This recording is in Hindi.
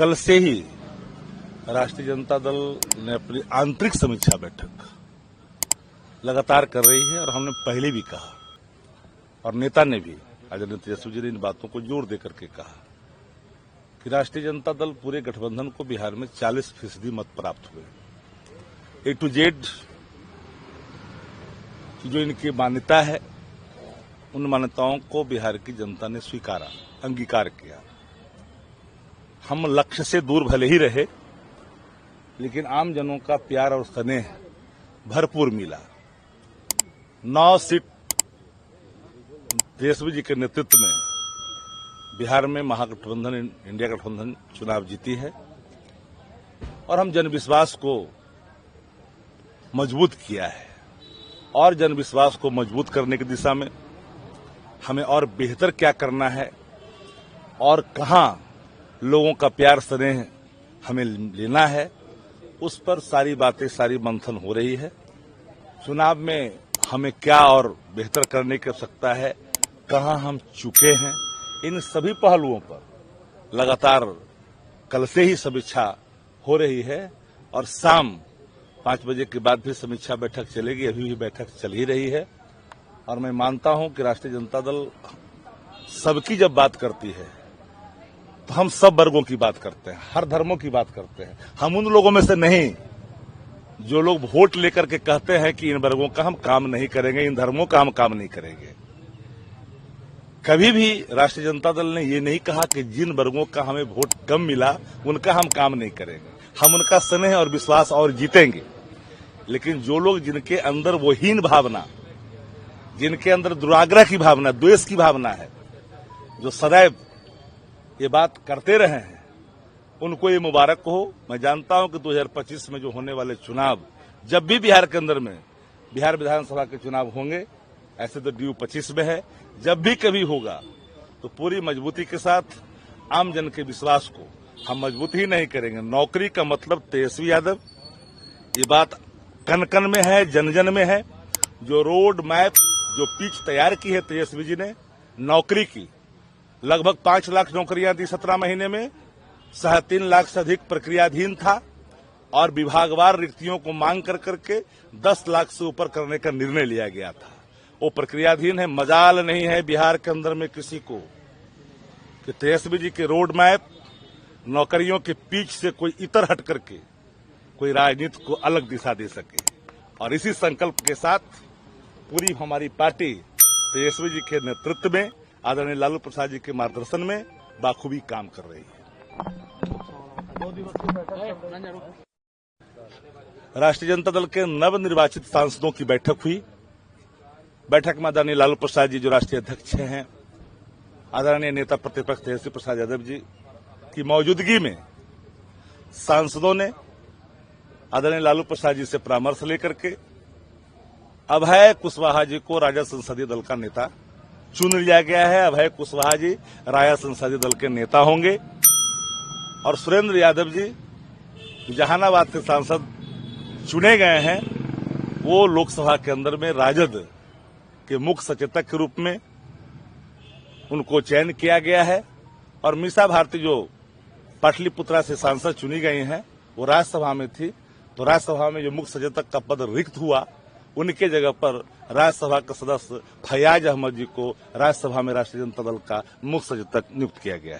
कल से ही राष्ट्रीय जनता दल ने अपनी आंतरिक समीक्षा बैठक लगातार कर रही है और हमने पहले भी कहा और नेता ने भी आदरणीय तेजस्वी जी ने इन बातों को जोर देकर के कहा कि राष्ट्रीय जनता दल पूरे गठबंधन को बिहार में 40% मत प्राप्त हुए। A to Z की जो इनकी मान्यता है उन मान्यताओं को बिहार की जनता ने स्वीकारा, अंगीकार किया। हम लक्ष्य से दूर भले ही रहे लेकिन आम जनों का प्यार और स्नेह भरपूर मिला। 9 सीट तेजस्वी जी के नेतृत्व में बिहार में महागठबंधन इंडिया गठबंधन चुनाव जीती है और हम जनविश्वास को मजबूत किया है और जनविश्वास को मजबूत करने की दिशा में हमें और बेहतर क्या करना है और कहां लोगों का प्यार स्नेह हमें लेना है, उस पर सारी बातें, सारी मंथन हो रही है। चुनाव में हमें क्या और बेहतर करने की आवश्यकता है, कहां हम चुके हैं, इन सभी पहलुओं पर लगातार कल से ही समीक्षा हो रही है और शाम 5 बजे के बाद भी समीक्षा बैठक चलेगी। अभी भी बैठक चल ही रही है और मैं मानता हूं कि राष्ट्रीय जनता दल सबकी जब बात करती है तो हम सब वर्गों की बात करते हैं, हर धर्मों की बात करते हैं। हम उन लोगों में से नहीं जो लोग वोट लेकर के कहते हैं कि इन वर्गों का हम काम नहीं करेंगे, इन धर्मों का हम काम नहीं करेंगे। कभी भी राष्ट्रीय जनता दल ने ये नहीं कहा कि जिन वर्गों का हमें वोट कम मिला उनका हम काम नहीं करेंगे। हम उनका स्नेह और विश्वास और जीतेंगे। लेकिन जो लोग जिनके अंदर वो हीन भावना, जिनके अंदर दुराग्रह की भावना, द्वेष की भावना है, जो सदैव ये बात करते रहे हैं, उनको ये मुबारक हो। मैं जानता हूं कि 2025 में जो होने वाले चुनाव, जब भी बिहार के अंदर में बिहार विधानसभा के चुनाव होंगे, ऐसे तो ड्यू 25 में है, जब भी कभी होगा तो पूरी मजबूती के साथ आम जन के विश्वास को हम मजबूत ही नहीं करेंगे। नौकरी का मतलब तेजस्वी यादव, ये बात कन कन में है, जन जन में है। जो रोड मैप, जो पिच तैयार की है तेजस्वी जी ने नौकरी की, लगभग 5 लाख नौकरियां दी 17 महीने में, 3.5 लाख से अधिक प्रक्रियाधीन था और विभागवार रिक्तियों को मांग कर करके 10 लाख से ऊपर करने का निर्णय लिया गया था। वो प्रक्रियाधीन है। मजाल नहीं है बिहार के अंदर में किसी को कि तेजस्वी जी के रोड मैप, नौकरियों के पीछ से कोई इतर हट करके कोई राजनीति को अलग दिशा दे सके। और इसी संकल्प के साथ पूरी हमारी पार्टी तेजस्वी जी के नेतृत्व में, आदरणीय लालू प्रसाद जी के मार्गदर्शन में बाखूबी काम कर रही है। राष्ट्रीय जनता दल के नवनिर्वाचित सांसदों की बैठक हुई। बैठक में आदरणीय लालू प्रसाद जी जो राष्ट्रीय अध्यक्ष हैं, आदरणीय नेता प्रतिपक्ष तेजस्वी प्रसाद यादव जी की मौजूदगी में सांसदों ने आदरणीय लालू प्रसाद जी से परामर्श लेकर के अभय कुशवाहा जी को राजद संसदीय दल का नेता चुन लिया गया है। अभय कुशवाहा जी राजद संसदीय दल के नेता होंगे और सुरेंद्र यादव जी जहानाबाद के सांसद चुने गए हैं, वो लोकसभा के अंदर में राजद के मुख्य सचेतक के रूप में उनको चयन किया गया है। और मीसा भारती जो पाटलिपुत्रा से सांसद चुनी गई हैं, वो राज्यसभा में थी, तो राज्यसभा में जो मुख्य सचेतक का पद रिक्त हुआ, उनके जगह पर राज्यसभा के सदस्य फयाज अहमद जी को राज्यसभा में राष्ट्रीय जनता दल का मुख्य सचेतक नियुक्त किया गया है।